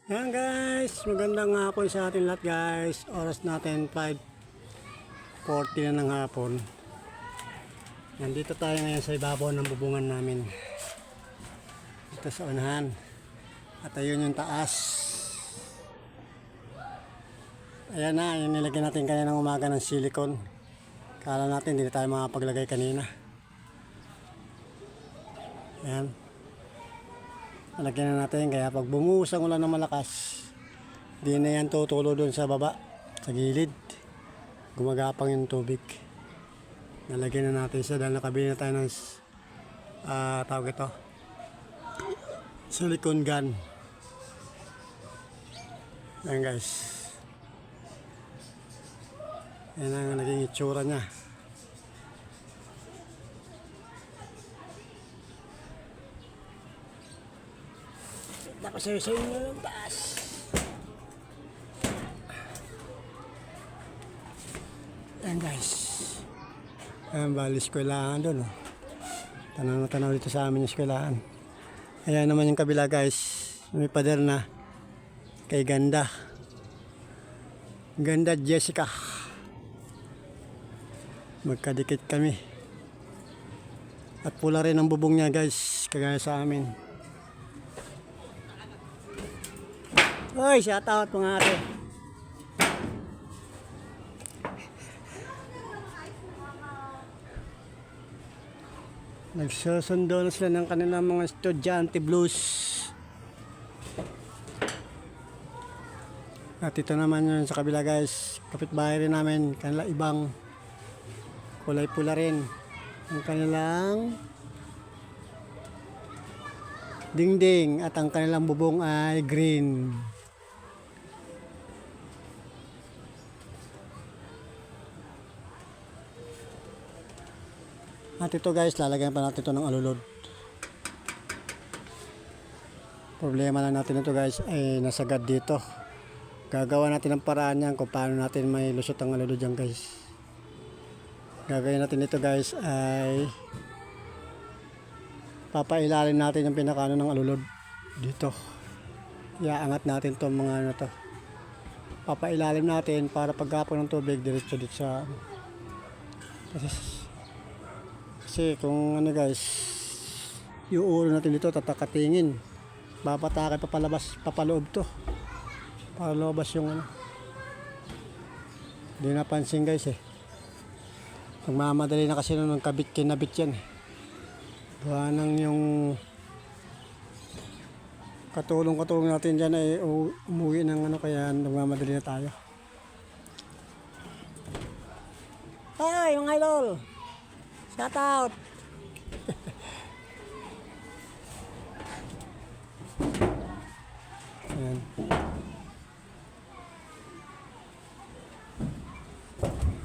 Yan guys, magandang hapon sa ating lahat guys. Oras natin 5:40 na ng hapon. Nandito tayo ngayon sa ibabaw ng bubungan namin. Dito sa unahan. At ayun yung taas. Ayan na, yung nilagyan natin kaya ng umaga ng silicone. Kala natin hindi tayo makapaglagay kanina. Ayan. Nalagyan na natin kaya pag bumuhos ang ulan ng malakas, di na yan tutulo doon sa baba, sa gilid. Gumagapang yung tubig. Nalagyan na natin siya dahil nakabili na tayo ng tawag ito, silicone gun. Ayan guys. Yan ang naging itsura niya. Nakasayo-sayo nyo yung taas. Ayan guys. Ayan bali eskwelahan doon. Oh. Tanaw na tanaw dito sa amin yung eskwelahan. Ayan naman yung kabila guys. May pader na kay Ganda. Ganda Jessica. Magkadikit kami. At pula rin ang bubong niya guys. Kagaya sa amin. Hoy, shout out mga ate. Nagsusundo na sila ng kanilang mga estudyante blues. At ito naman yun sa kabila guys. Kapitbahay rin namin. Kanila ibang kulay pula rin. Ang kanilang dingding at ang kanilang bubong ay green. At ito guys, lalagyan pa natin ito ng alulod. Problema lang natin ito guys ay nasagad dito. Gagawa natin ang paraan yan kung paano natin may lusot ang alulod dyan guys. Gagawin natin ito guys ay papailalim natin yung pinakano ng alulod dito. Iaangat natin itong mga ano to. Papailalim natin para pagkapon ng tubig diretso dito sa kasi kung ano guys, yung ulo natin dito tatakatingin, babatakay papalabas, papaloob to para lumabas yung ano. Hindi napansin guys eh, magmamadali na kasi nung kinabit yan eh. Gawa nang yung katulong natin dyan ay umuwi ng ano, kaya nagmamadali na tayo. Hey mga idol, shout out. Ayan.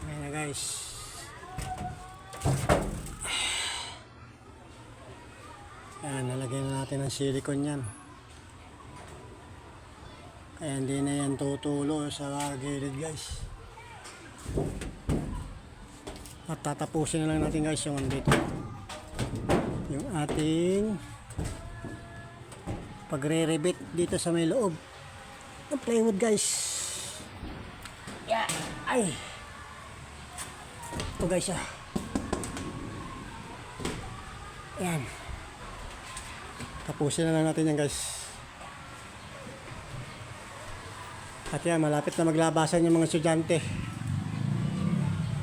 Ayan na guys. Ayan, nalagyan na natin ng silicone yan. Kaya hindi na yan tutulo sa gilid guys. At tatapusin na lang natin guys yung dito, yung ating pagre-rebit dito sa may loob ng plywood guys. Yeah. Ay, ito guys ah. Ayan, tapusin na lang natin yan guys. At yan, malapit na maglabasan yung mga estudyante.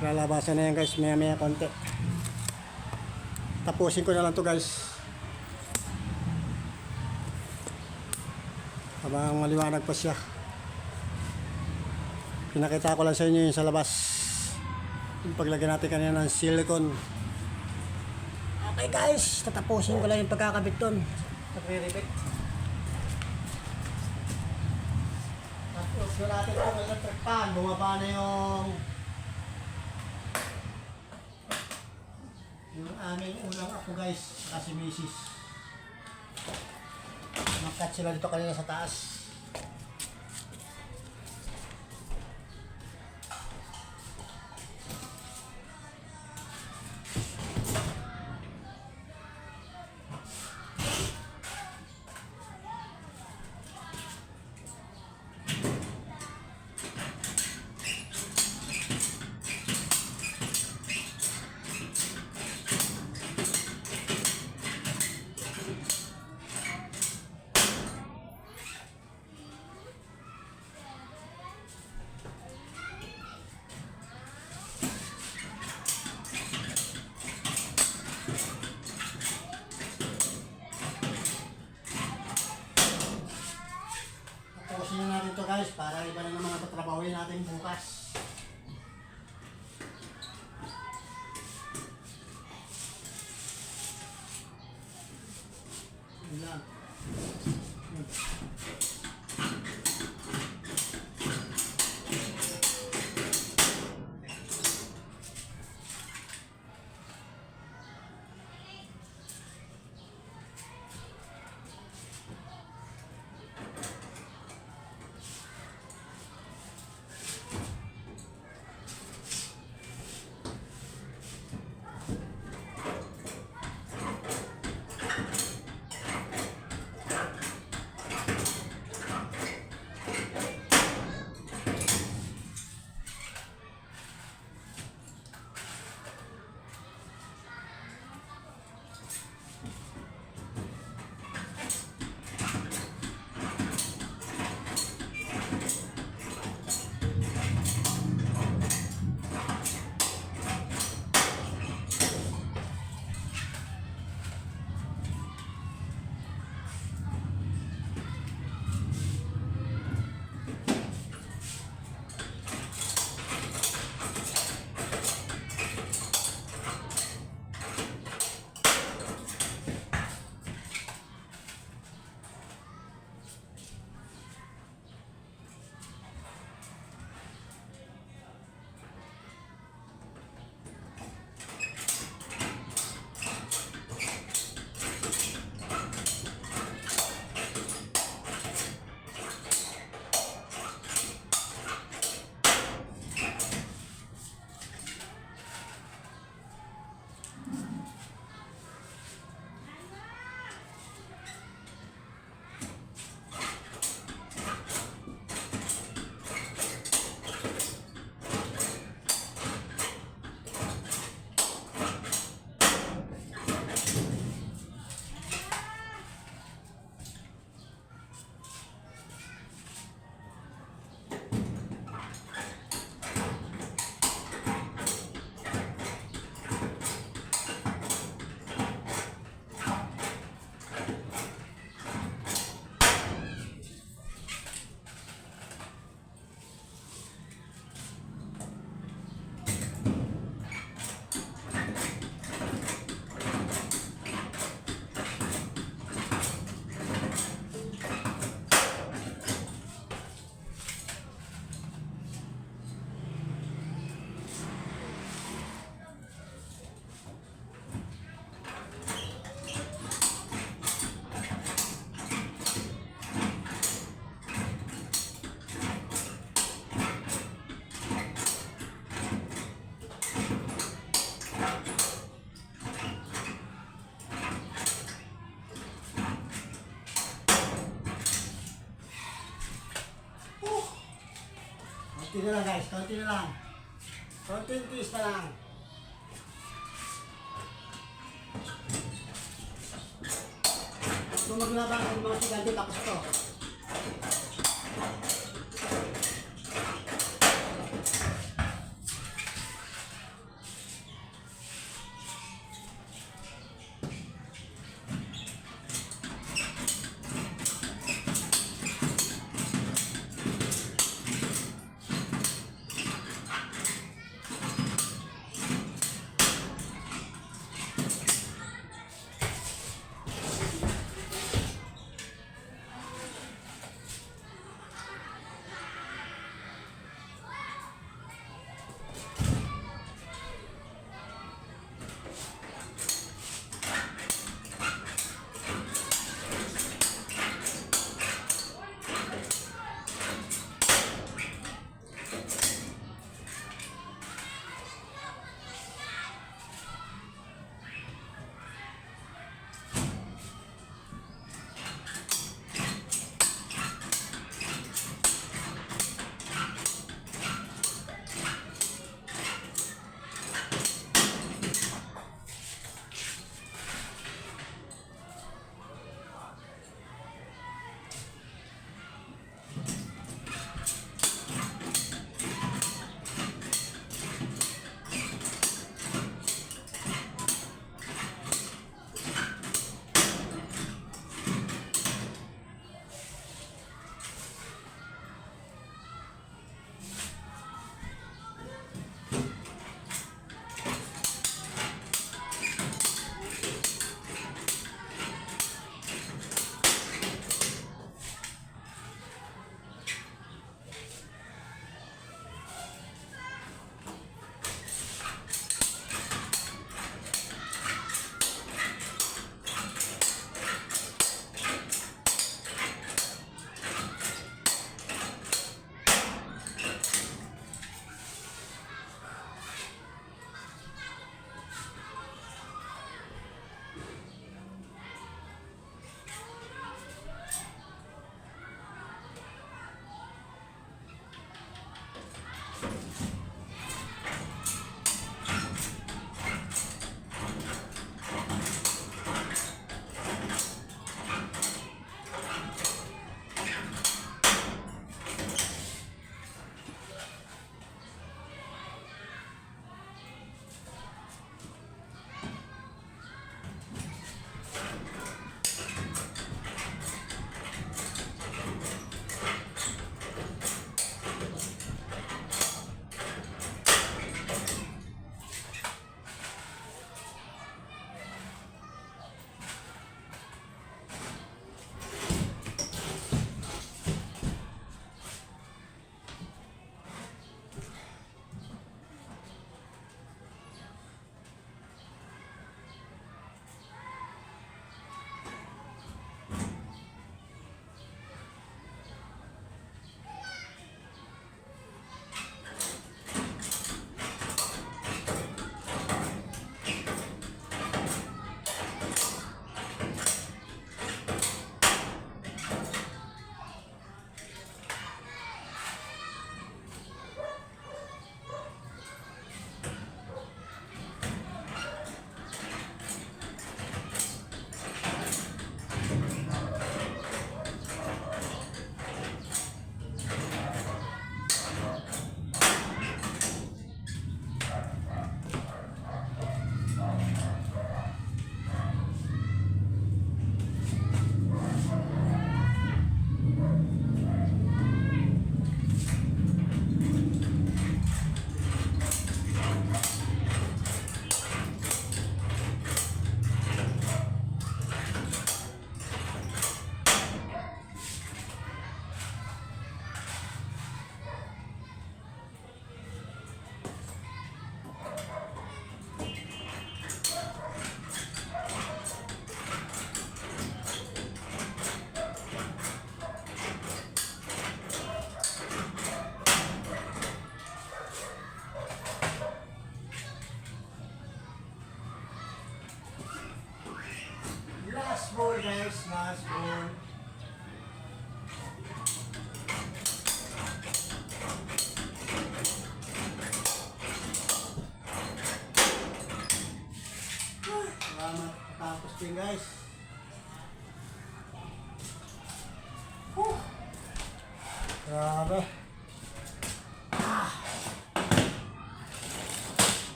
Lalabasan na yan guys, maya konti. Tapusin ko na lang to guys habang maliwanag pa siya. Pinakita ko lang sa inyo yung sa labas, yung paglagyan natin kanina ng silicone. Okay guys, tatapusin ko lang yung pagkakabit doon, pagre-rebit. Tapos natin itong electric fan, bumaba na yung aming unang apo guys, saka si Mrs. Makat sila dito kanina sa taas. Tapusin na natin to guys para iba na naman ang tatrabahuin natin bukas. Yun lang. Konti na lang guys, konti na lang. Konting tiis na lang. Kung maglaba ang mga sigante tapos ito. din guys. Grabe.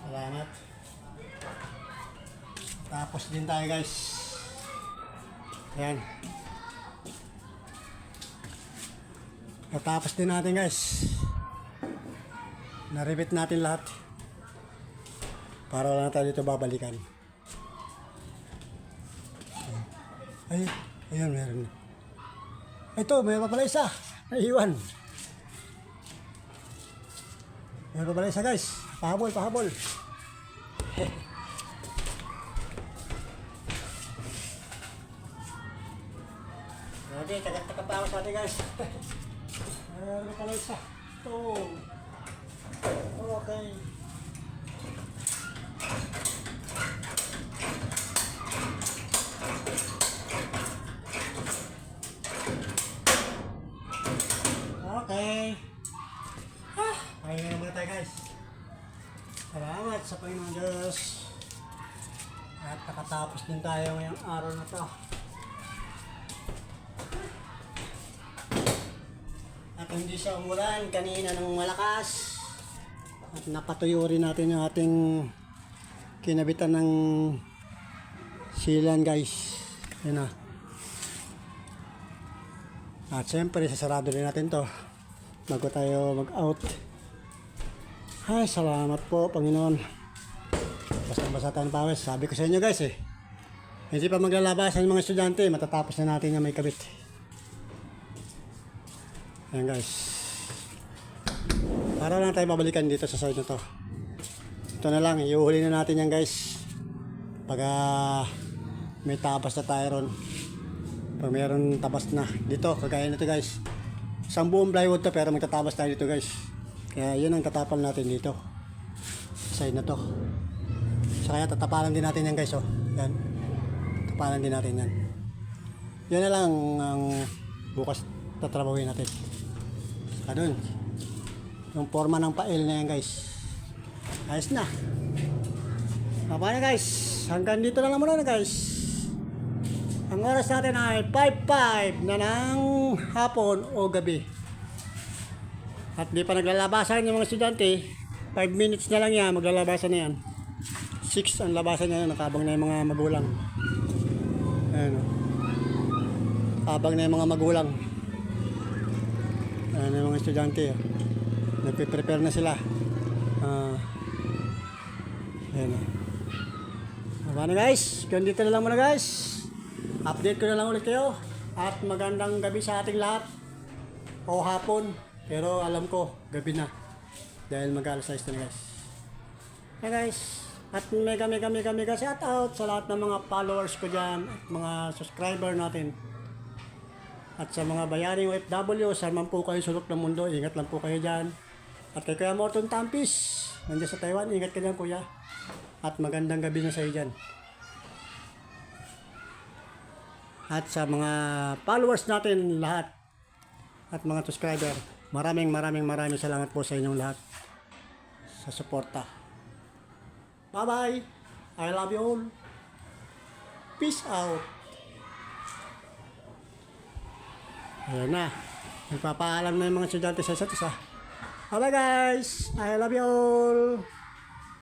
Salamat. Tapos din tayo guys. Ayan. Natapos din natin guys. Naribit natin lahat. Para wala na tayo dito babalikan. Ay, ayun meron. Ito, mayroon pa pala isa. Naiiwan. Mayroon pa pala isa guys. Pahabol, pahabol. Grabe, tagat-tagat pa ako sa atin guys. Mayroon pa pala isa. Ito. Okay. Okay. Ayun na naman tayo guys. Salamat sa Panginoon Diyos. At nakatapos din tayo ngayong araw na to. At hindi siya umulan kanina ng malakas. At napatuyo rin natin yung ating kinabitan ng silan guys. Yun na. At syempre sasarado rin natin to bago tayo mag-out. Ay, salamat po Panginoon. Basta tayong pawis. Sabi ko sa inyo guys hindi pa maglalabasan yung mga estudyante, matatapos na natin yung may kabit. Ayan guys. Para lang tayo babalikan dito sa side na to. Ito na lang, iuhuli na natin yan guys. Pag may tabas na tayo ron. Pag mayroon tabas na dito, kagaya nito guys. Isang buong plywood to pero magtatabas tayo dito guys. Kaya yun ang tatapal natin dito. Side na to. So kaya tatapalan din natin yan guys Yan. Tapalan din natin yan. Yan na lang ang bukas tatrabahuin natin. Saka dun. Yung forma ng pail na yan guys. Ayos na. Paano guys? Hanggang dito na lang muna guys. Ang oras natin ay 5:05 na ng hapon o gabi. At di pa naglalabasan yung mga estudyante. 5 minutes na lang yan, maglalabasan na yan. 6 ang labasan niya, nakabang na yung mga magulang. Ayan o. Nakabang na yung mga magulang. Ayan yung mga estudyante. Nagpe-prepare na sila. Ayan o. Paano guys? Ganito na lang muna guys. Update ko na lang ulit kayo. At magandang gabi sa ating lahat. O hapon. Pero alam ko, gabi na. Dahil mag-alas 6 na guys. Hey guys. At mega shout out sa lahat ng mga followers ko dyan. At mga subscriber natin. At sa mga bayaring OFW, saan man po kayo sulok ng mundo, ingat lang po kayo dyan. At kay Kuya Morton Tampis, nandiyan sa Taiwan, ingat ka dyan kuya. At magandang gabi na sa iyo dyan. At sa mga followers natin lahat at mga subscriber, maraming salamat po sa inyong lahat sa suporta. Bye bye. I love you all. Peace out. Ayan na. Nagpapaalam na yung mga estudyante sa isa't isa. Bye bye guys. I love you all.